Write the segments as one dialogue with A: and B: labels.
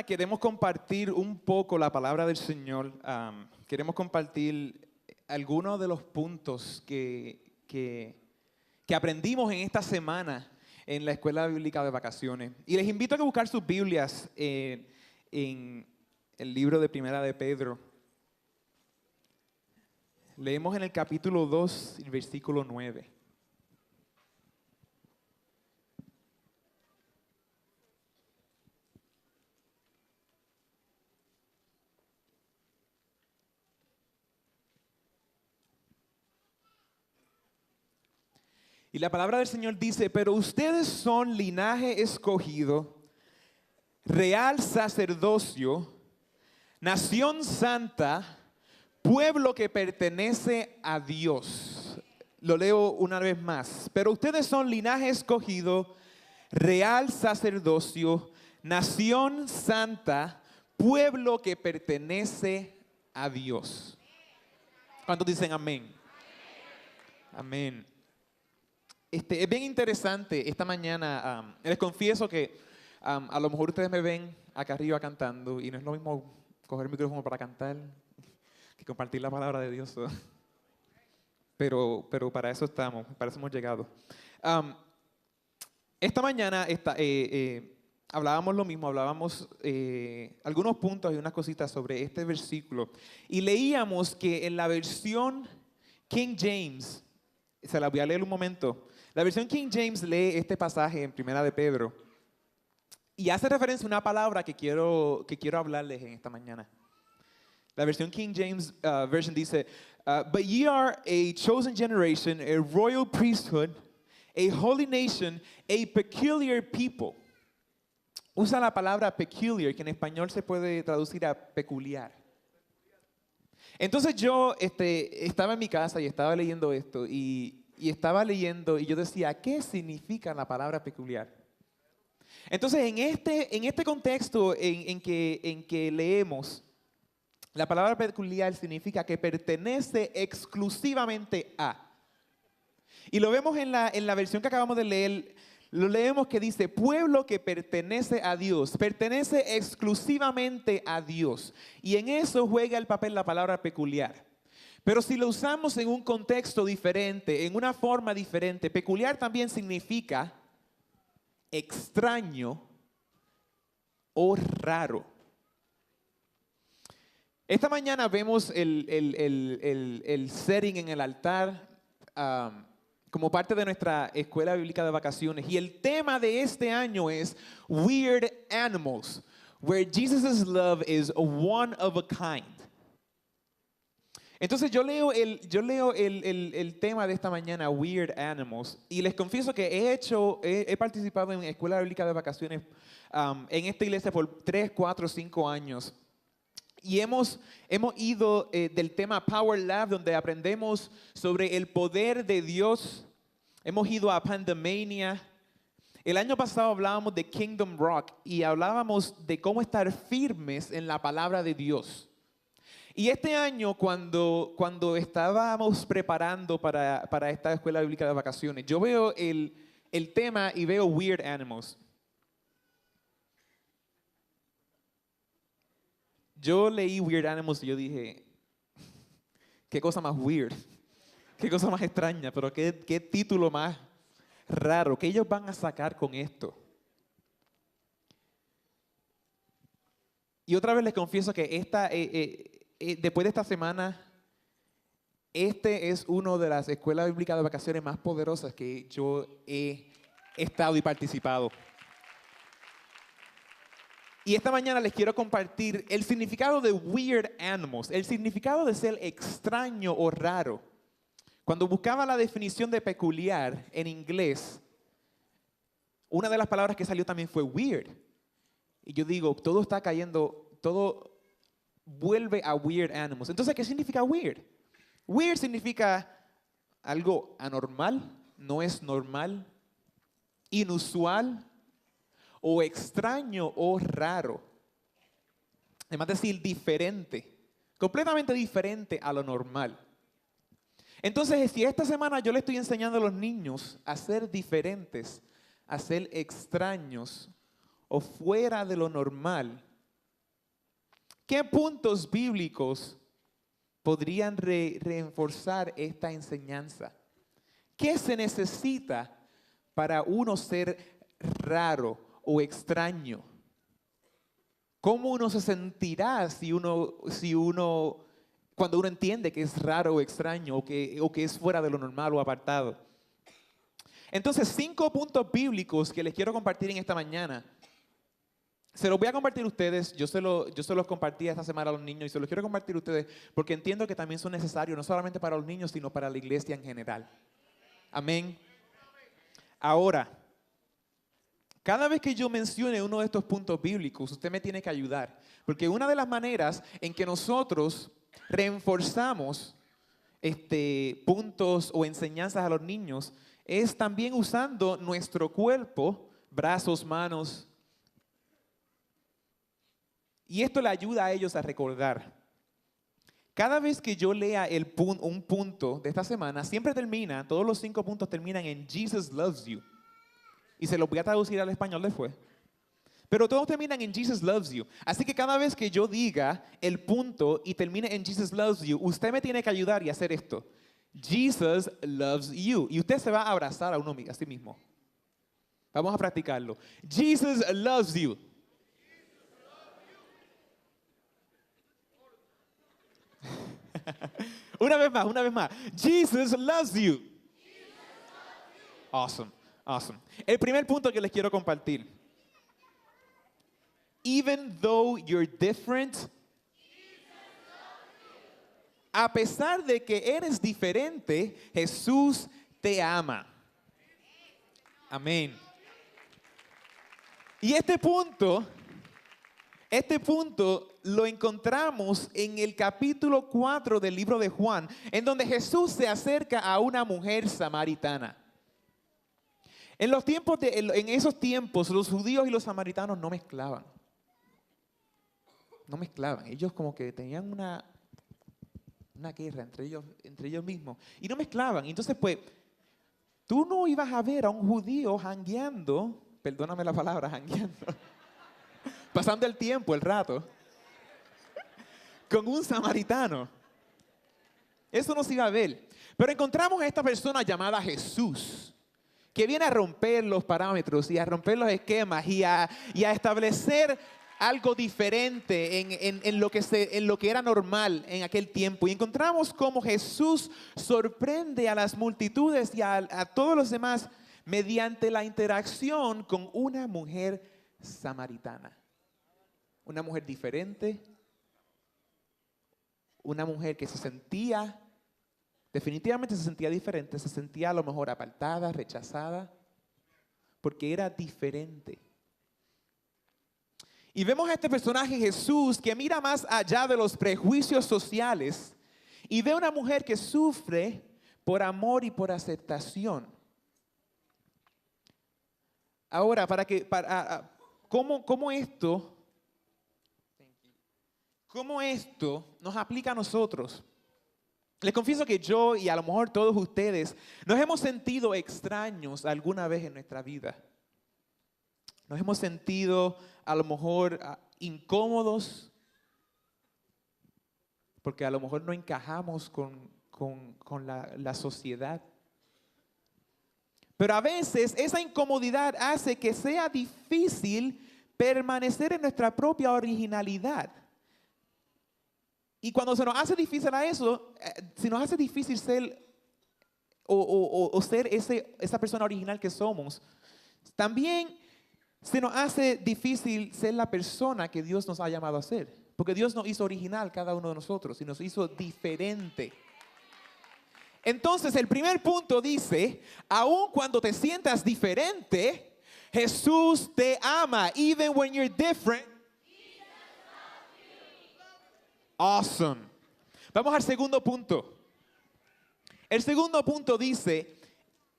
A: queremos compartir un poco la palabra del Señor. Queremos compartir algunos de los puntos que aprendimos en esta semana en la Escuela Bíblica de Vacaciones. Y les invito a que buscar sus Biblias en el libro de Primera de Pedro. Leemos en el capítulo 2, el versículo 9. Y la palabra del Señor dice: pero ustedes son linaje escogido, real sacerdocio, nación santa, pueblo que pertenece a Dios. Lo leo una vez más. Pero ustedes son linaje escogido, real sacerdocio, nación santa, pueblo que pertenece a Dios. ¿Cuántos dicen amén? Amén. Es bien interesante esta mañana. Les confieso que a lo mejor ustedes me ven acá arriba cantando y no es lo mismo coger el micrófono para cantar que compartir la palabra de Dios. Pero para eso estamos, para eso hemos llegado. Esta mañana hablábamos lo mismo, hablábamos algunos puntos y unas cositas sobre este versículo. Y leíamos que en la versión King James, se la voy a leer un momento. La versión King James lee este pasaje en Primera de Pedro y hace referencia a una palabra que quiero hablarles en esta mañana. La versión King James Version dice: but ye are a chosen generation, a royal priesthood, a holy nation, a peculiar people. Usa la palabra peculiar, que en español se puede traducir a peculiar. Entonces yo estaba en mi casa y estaba leyendo esto y estaba leyendo y yo decía: ¿qué significa la palabra peculiar? Entonces en este contexto en que leemos, la palabra peculiar significa que pertenece exclusivamente a. Y lo vemos en la versión que acabamos de leer, lo leemos que dice: pueblo que pertenece a Dios, pertenece exclusivamente a Dios. Y en eso juega el papel la palabra peculiar. Pero si lo usamos en un contexto diferente, en una forma diferente, peculiar también significa extraño o raro. Esta mañana vemos el setting en el altar como parte de nuestra Escuela Bíblica de Vacaciones. Y el tema de este año es Weird Animals, where Jesus' love is one of a kind. Entonces yo leo el tema de esta mañana, Weird Animals, y les confieso que he participado en Escuela Bíblica de Vacaciones en esta iglesia por 3, 4, 5 años. Y hemos ido del tema Power Lab, donde aprendemos sobre el poder de Dios. Hemos ido a Pandemania. El año pasado hablábamos de Kingdom Rock y hablábamos de cómo estar firmes en la palabra de Dios. Y este año, cuando estábamos preparando para esta Escuela Bíblica de Vacaciones, yo veo el tema y veo Weird Animals. Yo leí Weird Animals y yo dije: qué cosa más weird, qué cosa más extraña, pero qué título más raro, ¿qué ellos van a sacar con esto? Y otra vez les confieso que después de esta semana, es una de las escuelas bíblicas de vacaciones más poderosas que yo he estado y participado. Y esta mañana les quiero compartir el significado de Weird Animals, el significado de ser extraño o raro. Cuando buscaba la definición de peculiar en inglés, una de las palabras que salió también fue weird. Y yo digo, todo está cayendo, todo vuelve a Weird Animals. Entonces, ¿qué significa weird? Weird significa algo anormal, no es normal, inusual o extraño o raro. Además de decir diferente, completamente diferente a lo normal. Entonces, si esta semana yo le estoy enseñando a los niños a ser diferentes, a ser extraños o fuera de lo normal, ¿Qué puntos bíblicos podrían reforzar esta enseñanza? ¿Qué se necesita para uno ser raro o extraño? ¿Cómo uno se sentirá cuando uno entiende que es raro o extraño o que es fuera de lo normal o apartado? Entonces, 5 puntos bíblicos que les quiero compartir en esta mañana. Se los voy a compartir a ustedes. Yo se los compartí esta semana a los niños y se los quiero compartir a ustedes porque entiendo que también son necesarios, no solamente para los niños, sino para la iglesia en general. Amén. Ahora, cada vez que yo mencione uno de estos puntos bíblicos, usted me tiene que ayudar. Porque una de las maneras en que nosotros reforzamos puntos o enseñanzas a los niños es también usando nuestro cuerpo, brazos, manos. Y esto le ayuda a ellos a recordar. Cada vez que yo lea un punto de esta semana, siempre todos los 5 puntos terminan en Jesus loves you. Y se los voy a traducir al español después. Pero todos terminan en Jesus loves you. Así que cada vez que yo diga el punto y termine en Jesus loves you, usted me tiene que ayudar y hacer esto. Jesus loves you. Y usted se va a abrazar a sí mismo. Vamos a practicarlo. Jesus loves you. Una vez más. Jesus loves you. Awesome. El primer punto que les quiero compartir. Even though you're different, a pesar de que eres diferente, Jesús te ama. Amén. Y este punto lo encontramos en el capítulo 4 del libro de Juan, en donde Jesús se acerca a una mujer samaritana. En esos tiempos, los judíos y los samaritanos no mezclaban. Ellos como que tenían una guerra entre ellos mismos. Y no mezclaban. Entonces, pues, tú no ibas a ver a un judío jangueando, perdóname la palabra, jangueando, pasando el tiempo, el rato, con un samaritano. Eso no se iba a ver. Pero encontramos a esta persona llamada Jesús, que viene a romper los parámetros y a romper los esquemas y a establecer algo diferente en lo que era normal en aquel tiempo. Y encontramos cómo Jesús sorprende a las multitudes y a todos los demás mediante la interacción con una mujer samaritana. Una mujer diferente, una mujer que definitivamente se sentía diferente, se sentía a lo mejor apartada, rechazada, porque era diferente. Y vemos a este personaje Jesús que mira más allá de los prejuicios sociales y ve a una mujer que sufre por amor y por aceptación. Ahora, ¿cómo esto nos aplica a nosotros? Les confieso que yo y a lo mejor todos ustedes nos hemos sentido extraños alguna vez en nuestra vida. Nos hemos sentido a lo mejor incómodos porque a lo mejor no encajamos con la sociedad. Pero a veces esa incomodidad hace que sea difícil permanecer en nuestra propia originalidad. Y cuando se nos hace difícil se nos hace difícil ser ser esa persona original que somos, también se nos hace difícil ser la persona que Dios nos ha llamado a ser. Porque Dios nos hizo original cada uno de nosotros y nos hizo diferente. Entonces el primer punto dice, aun cuando te sientas diferente, Jesús te ama. Even when you're different. Awesome. Vamos al segundo punto. El segundo punto dice,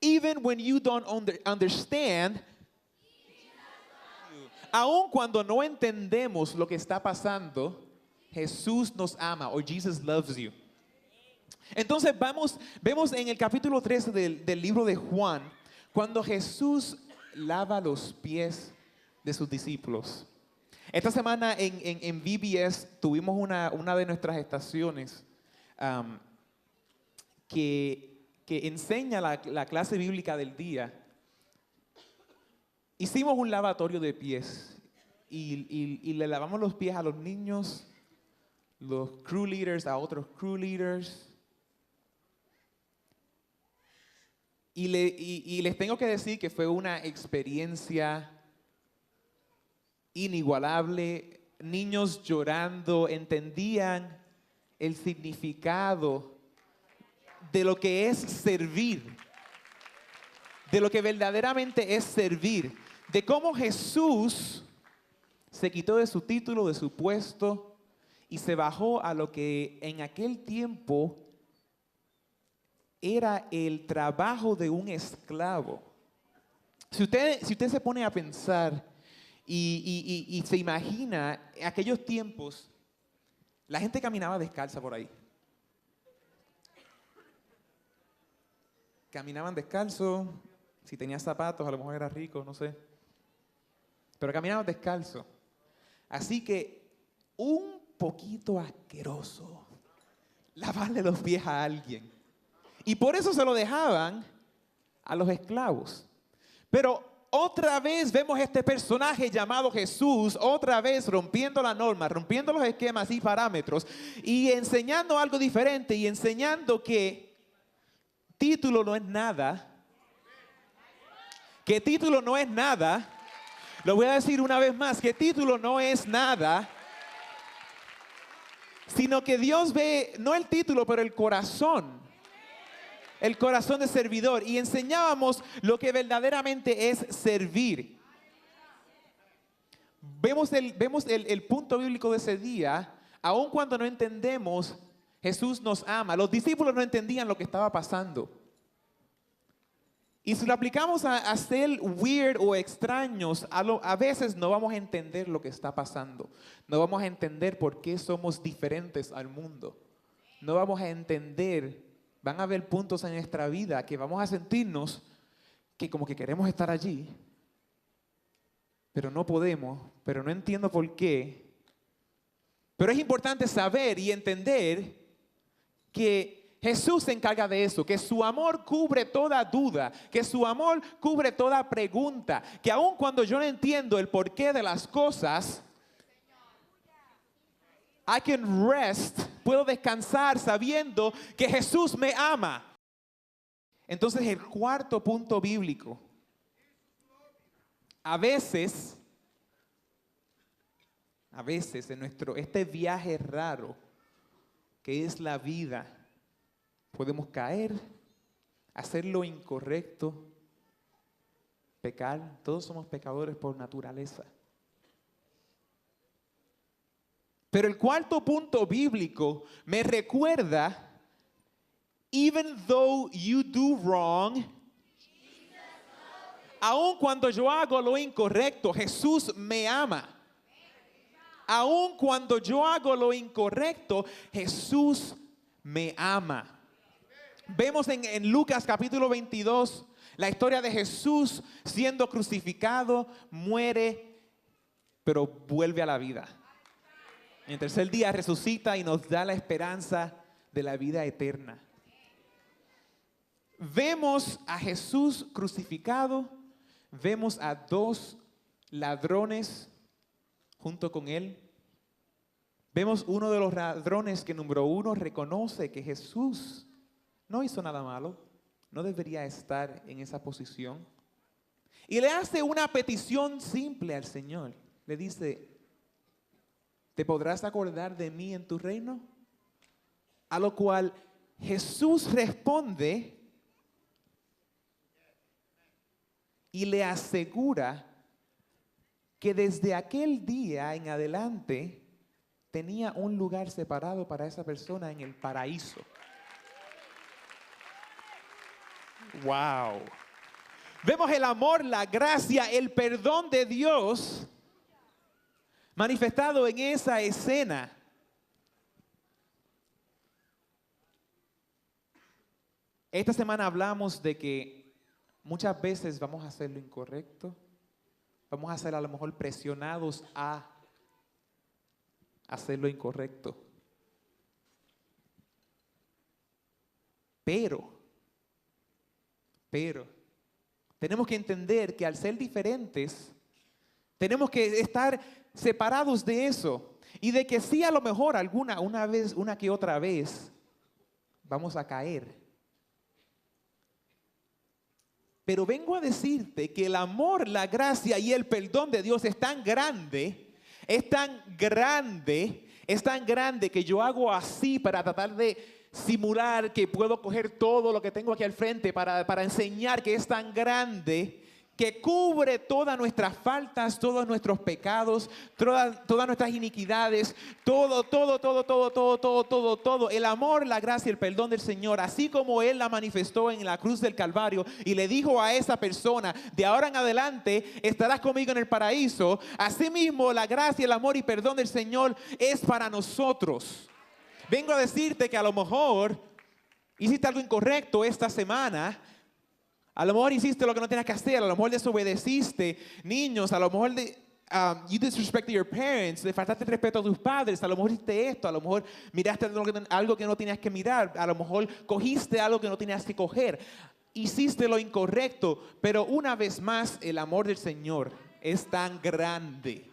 A: even when you don't understand, aun cuando no entendemos lo que está pasando, Jesús nos ama, o Jesus loves you. Entonces vemos en el capítulo 13 del libro de Juan, cuando Jesús lava los pies de sus discípulos. Esta semana en VBS tuvimos una de nuestras estaciones um, que enseña la clase bíblica del día. Hicimos un lavatorio de pies y le lavamos los pies a los niños, los crew leaders a otros crew leaders. Y les tengo que decir que fue una experiencia inigualable. Niños llorando, entendían el significado de lo que es servir, de lo que verdaderamente es servir, de cómo Jesús se quitó de su título, de su puesto y se bajó a lo que en aquel tiempo era el trabajo de un esclavo. Si usted se pone a pensar y se imagina aquellos tiempos, la gente caminaba descalza por ahí. Caminaban descalzo, si tenía zapatos a lo mejor era rico, no sé. Pero caminaban descalzo. Así que un poquito asqueroso lavarle los pies a alguien. Y por eso se lo dejaban a los esclavos. Pero otra vez vemos este personaje llamado Jesús, otra vez rompiendo la norma, rompiendo los esquemas y parámetros y enseñando algo diferente y enseñando que título no es nada. Que título no es nada. Lo voy a decir una vez más, que título no es nada. Sino que Dios ve no el título, pero el corazón. El corazón de servidor. Y enseñábamos lo que verdaderamente es servir. Vemos el punto bíblico de ese día. Aun cuando no entendemos, Jesús nos ama. Los discípulos no entendían lo que estaba pasando. Y si lo aplicamos a ser weird o extraños, a veces no vamos a entender lo que está pasando. No vamos a entender por qué somos diferentes al mundo. No vamos a entender, van a haber puntos en nuestra vida que vamos a sentirnos que como que queremos estar allí, pero no podemos, pero no entiendo por qué. Pero es importante saber y entender que Jesús se encarga de eso, que su amor cubre toda duda, que su amor cubre toda pregunta, que aun cuando yo no entiendo el porqué de las cosas, I can rest, puedo descansar sabiendo que Jesús me ama. Entonces el cuarto punto bíblico, a veces en este viaje raro que es la vida, podemos caer, hacer lo incorrecto, pecar. Todos somos pecadores por naturaleza. Pero el cuarto punto bíblico me recuerda, even though you do wrong, aun cuando yo hago lo incorrecto, Jesús me ama. Aun cuando yo hago lo incorrecto, Jesús me ama. Vemos en Lucas capítulo 22 la historia de Jesús siendo crucificado, muere, pero vuelve a la vida. En el tercer día resucita y nos da la esperanza de la vida eterna. Vemos a Jesús crucificado, vemos a dos ladrones junto con él. Vemos uno de los ladrones que número uno reconoce que Jesús no hizo nada malo, no debería estar en esa posición. Y le hace una petición simple al Señor. Le dice, ¿te podrás acordar de mí en tu reino? A lo cual Jesús responde y le asegura que desde aquel día en adelante tenía un lugar separado para esa persona en el paraíso. Wow. Vemos el amor, la gracia, el perdón de Dios manifestado en esa escena. Esta semana hablamos de que muchas veces vamos a hacer lo incorrecto, vamos a ser a lo mejor presionados a hacer lo incorrecto. Pero, tenemos que entender que al ser diferentes, tenemos que estar separados de eso. Y de que sí, a lo mejor una que otra vez, vamos a caer. Pero vengo a decirte que el amor, la gracia y el perdón de Dios es tan grande, es tan grande que yo hago así para tratar de simular que puedo coger todo lo que tengo aquí al frente para enseñar que es tan grande que cubre todas nuestras faltas, todos nuestros pecados, todas nuestras iniquidades, todo. El amor, la gracia y el perdón del Señor, así como Él la manifestó en la cruz del Calvario y le dijo a esa persona, de ahora en adelante estarás conmigo en el paraíso. Asimismo, la gracia, el amor y perdón del Señor es para nosotros. Vengo a decirte que a lo mejor hiciste algo incorrecto esta semana. A lo mejor hiciste lo que no tenías que hacer. A lo mejor desobedeciste. Niños, a lo mejor you disrespected your parents. Le faltaste el respeto a tus padres. A lo mejor hiciste esto. A lo mejor miraste algo que no tenías que mirar. A lo mejor cogiste algo que no tenías que coger. Hiciste lo incorrecto. Pero una vez más, el amor del Señor es tan grande.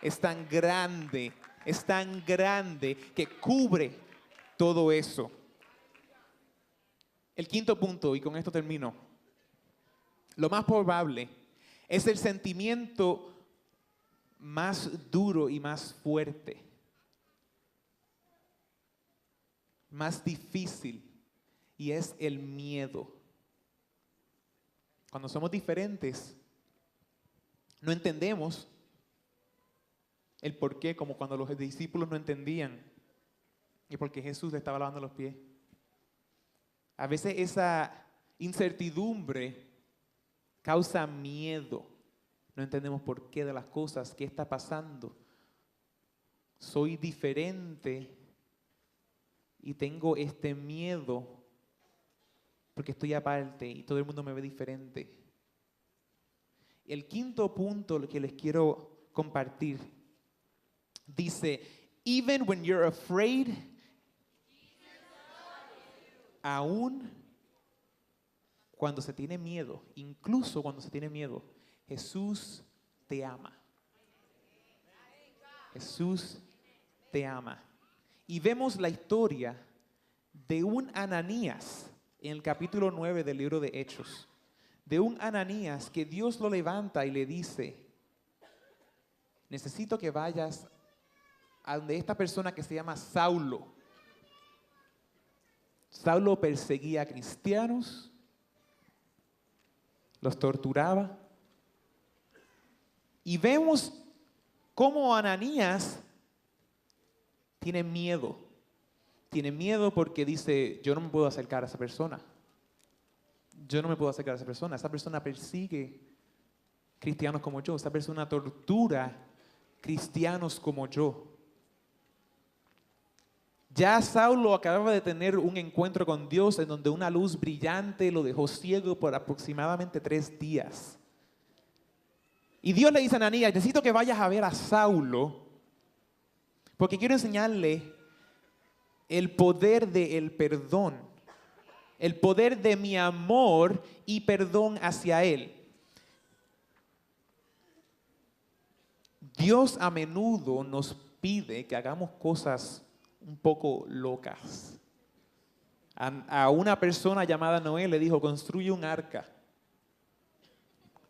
A: Es tan grande. Es tan grande que cubre todo eso. El quinto punto, y con esto termino. Lo más probable es el sentimiento más duro y más fuerte, más difícil, y es el miedo. Cuando somos diferentes, no entendemos el por qué, como cuando los discípulos no entendían y porque Jesús le estaba lavando los pies. A veces esa incertidumbre causa miedo. No entendemos por qué de las cosas, qué está pasando. Soy diferente y tengo este miedo porque estoy aparte y todo el mundo me ve diferente. El quinto punto que les quiero compartir dice, even when you're afraid, aún cuando se tiene miedo, incluso cuando se tiene miedo, Jesús te ama. Jesús te ama. Y vemos la historia de un Ananías en el capítulo 9 del libro de Hechos. De un Ananías que Dios lo levanta y le dice, necesito que vayas a donde esta persona que se llama Saulo. Saulo perseguía a cristianos, los torturaba. Y vemos cómo Ananías tiene miedo. Tiene miedo porque dice, yo no me puedo acercar a esa persona. Yo no me puedo acercar a esa persona. Esa persona persigue cristianos como yo. Esa persona tortura cristianos como yo. Ya Saulo acababa de tener un encuentro con Dios en donde una luz brillante lo dejó ciego por aproximadamente 3 días. Y Dios le dice a Ananías, necesito que vayas a ver a Saulo porque quiero enseñarle el poder del perdón, el poder de mi amor y perdón hacia él. Dios a menudo nos pide que hagamos cosas un poco locas. A una persona llamada Noé le dijo, construye un arca.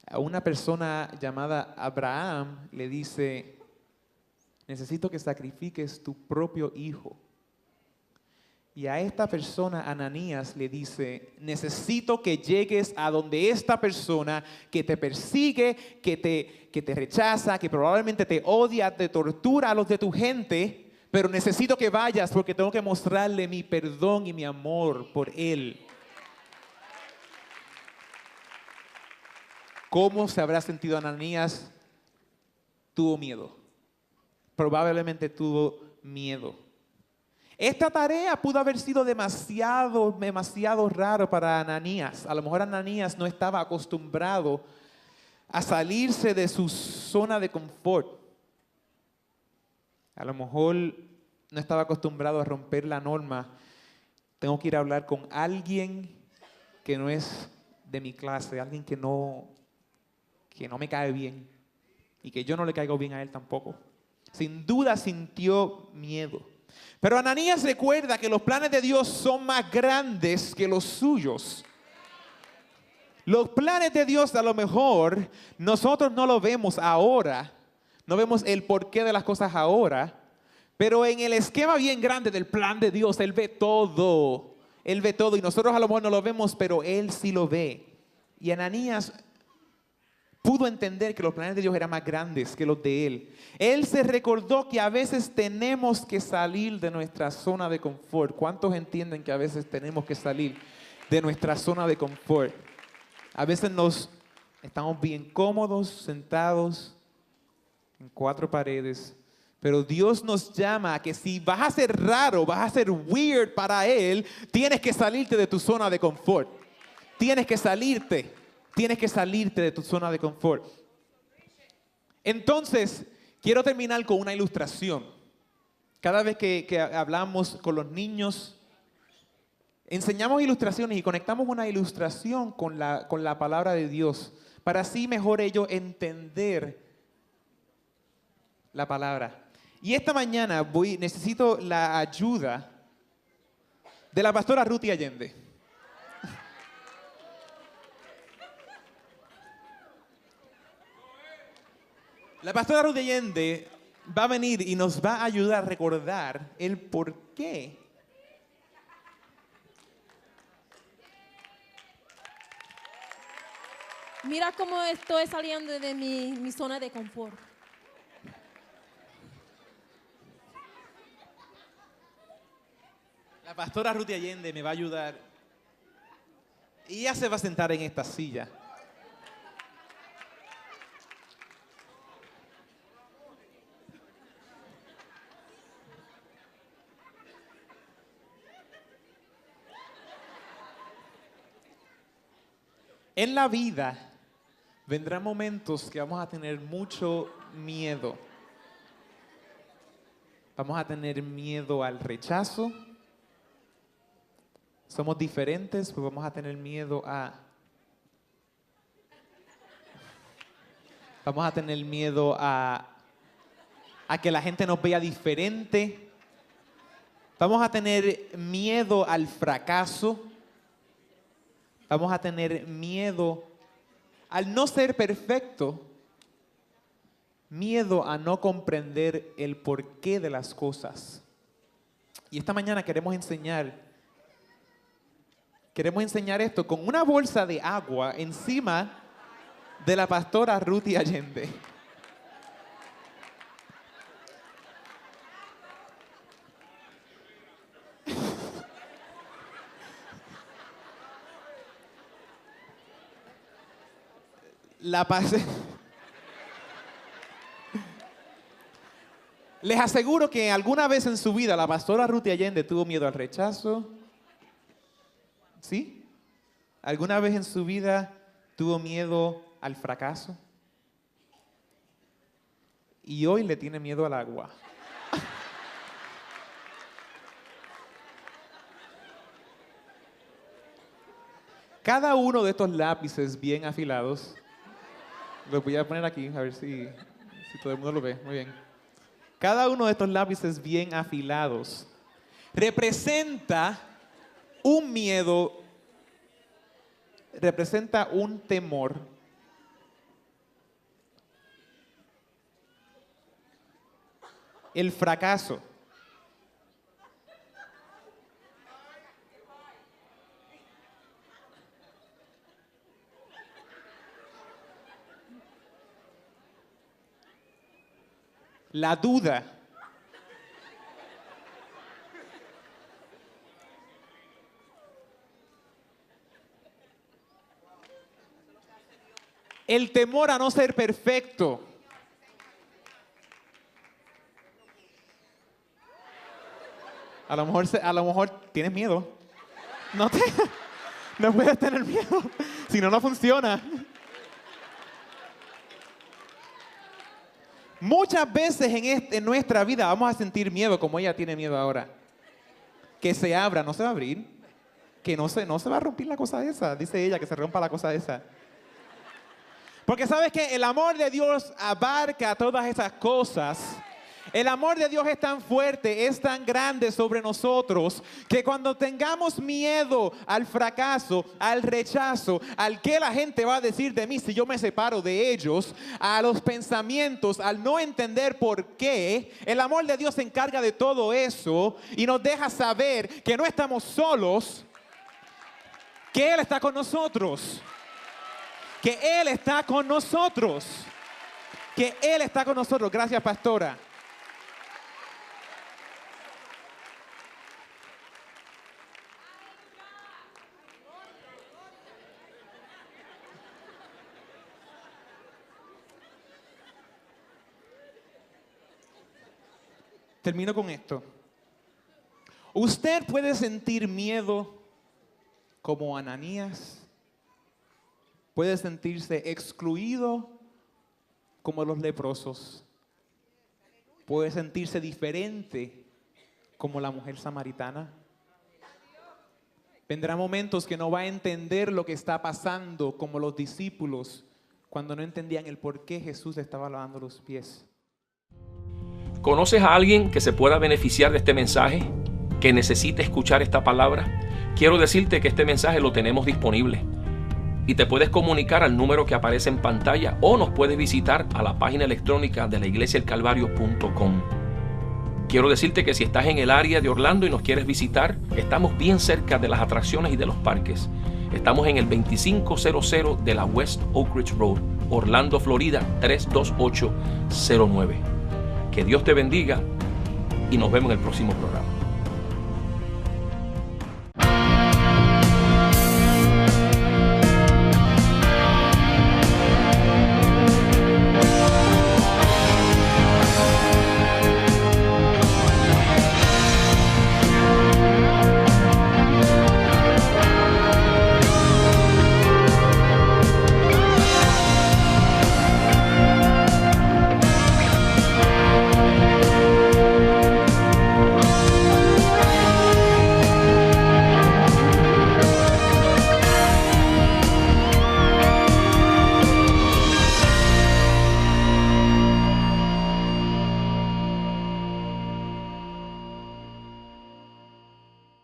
A: A una persona llamada Abraham le dice, necesito que sacrifiques tu propio hijo. Y a esta persona, Ananías, le dice, necesito que llegues a donde esta persona que te persigue, que te rechaza, que probablemente te odia, te tortura a los de tu gente, pero necesito que vayas porque tengo que mostrarle mi perdón y mi amor por él. ¿Cómo se habrá sentido Ananías? Tuvo miedo. Probablemente tuvo miedo. Esta tarea pudo haber sido demasiado raro para Ananías. A lo mejor Ananías no estaba acostumbrado a salirse de su zona de confort. A lo mejor no estaba acostumbrado a romper la norma. Tengo que ir a hablar con alguien que no es de mi clase, alguien que no me cae bien y que yo no le caigo bien a él tampoco. Sin duda sintió miedo. Pero Ananías recuerda que los planes de Dios son más grandes que los suyos. Los planes de Dios a lo mejor nosotros no lo vemos ahora, no vemos el porqué de las cosas ahora, pero en el esquema bien grande del plan de Dios, Él ve todo. Él ve todo y nosotros a lo mejor no lo vemos, pero Él sí lo ve. Y Ananías pudo entender que los planes de Dios eran más grandes que los de Él. Él se recordó que a veces tenemos que salir de nuestra zona de confort. ¿Cuántos entienden que a veces tenemos que salir de nuestra zona de confort? A veces estamos bien cómodos, sentados en cuatro paredes. Pero Dios nos llama a que si vas a ser raro, vas a ser weird para Él, tienes que salirte de tu zona de confort. Tienes que salirte de tu zona de confort. Entonces, quiero terminar con una ilustración. Cada vez que hablamos con los niños, enseñamos ilustraciones y conectamos una ilustración con la palabra de Dios, para así mejor ellos entender la palabra. Y esta mañana necesito la ayuda de la pastora Ruth Allende. La pastora Ruth Allende va a venir y nos va a ayudar a recordar el porqué.
B: Mira cómo estoy saliendo de mi zona de confort.
A: La pastora Ruth Allende me va a ayudar. Y ella se va a sentar en esta silla. En la vida vendrán momentos que vamos a tener mucho miedo. Vamos a tener miedo al rechazo. Somos diferentes, pues vamos a tener miedo vamos a tener miedo a que la gente nos vea diferente. Vamos a tener miedo al fracaso. Vamos a tener miedo al no ser perfecto. Miedo a no comprender el porqué de las cosas. Y esta mañana queremos enseñar esto con una bolsa de agua encima de la pastora Ruth Allende. Les aseguro que alguna vez en su vida la pastora Ruth Allende tuvo miedo al rechazo. ¿Sí? ¿Alguna vez en su vida tuvo miedo al fracaso? Y hoy le tiene miedo al agua. Cada uno de estos lápices bien afilados, los voy a poner aquí, a ver si todo el mundo lo ve. Muy bien. Cada uno de estos lápices bien afilados representa un miedo, representa un temor. El fracaso. La duda. El temor a no ser perfecto. A lo mejor tienes miedo. No puedes tener miedo. Si no, no funciona. Muchas veces en nuestra vida vamos a sentir miedo, como ella tiene miedo ahora. Que se abra, no se va a abrir. Que no se va a romper la cosa esa. Dice ella que se rompa la cosa esa. Porque sabes que el amor de Dios abarca todas esas cosas. El amor de Dios es tan fuerte, es tan grande sobre nosotros, que cuando tengamos miedo al fracaso, al rechazo, al que la gente va a decir de mí si yo me separo de ellos, a los pensamientos, al no entender por qué, el amor de Dios se encarga de todo eso y nos deja saber que no estamos solos, que Él está con nosotros. Que Él está con nosotros. Que Él está con nosotros. Gracias, pastora. Termino con esto. Usted puede sentir miedo como Ananías. Puede sentirse excluido como los leprosos. Puede sentirse diferente como la mujer samaritana. Vendrá momentos que no va a entender lo que está pasando como los discípulos cuando no entendían el por qué Jesús le estaba lavando los pies.
C: ¿Conoces a alguien que se pueda beneficiar de este mensaje? ¿Que necesite escuchar esta palabra? Quiero decirte que este mensaje lo tenemos disponible. Y te puedes comunicar al número que aparece en pantalla o nos puedes visitar a la página electrónica de la iglesiaelcalvario.com. Quiero decirte que si estás en el área de Orlando y nos quieres visitar, estamos bien cerca de las atracciones y de los parques. Estamos en el 2500 de la West Oak Ridge Road, Orlando, Florida 32809. Que Dios te bendiga y nos vemos en el próximo programa.